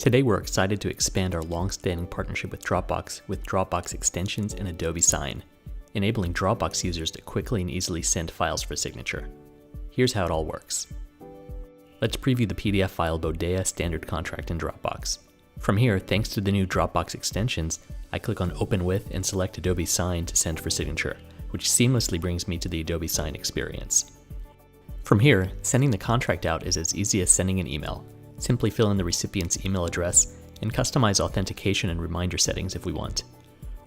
Today we're excited to expand our long-standing partnership with Dropbox extensions and Adobe Sign, enabling Dropbox users to quickly and easily send files for signature. Here's how it all works. Let's preview the PDF file Bodea Standard Contract in Dropbox. From here, thanks to the new Dropbox extensions, I click on Open With and select Adobe Sign to send for signature, which seamlessly brings me to the Adobe Sign experience. From here, sending the contract out is as easy as sending an email. Simply fill in the recipient's email address and customize authentication and reminder settings if we want.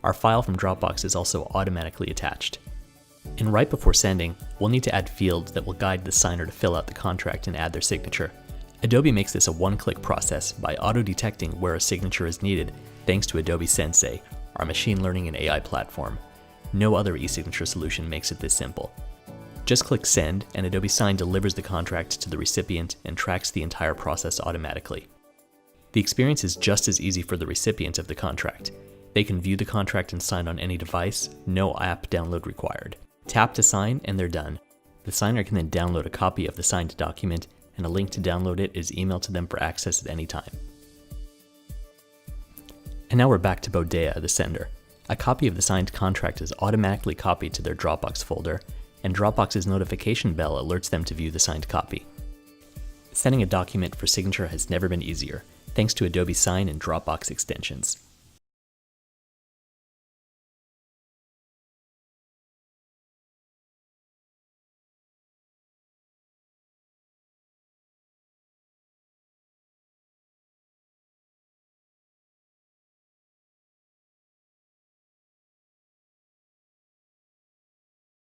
Our file from Dropbox is also automatically attached. And right before sending, we'll need to add fields that will guide the signer to fill out the contract and add their signature. Adobe makes this a one-click process by auto-detecting where a signature is needed thanks to Adobe Sensei, our machine learning and AI platform. No other e-signature solution makes it this simple. Just click Send, and Adobe Sign delivers the contract to the recipient and tracks the entire process automatically. The experience is just as easy for the recipient of the contract. They can view the contract and sign on any device, no app download required. Tap to sign and they're done. The signer can then download a copy of the signed document, and a link to download it is emailed to them for access at any time. And now we're back to Bodea, the sender. A copy of the signed contract is automatically copied to their Dropbox folder, and Dropbox's notification bell alerts them to view the signed copy. Sending a document for signature has never been easier, thanks to Adobe Sign and Dropbox extensions.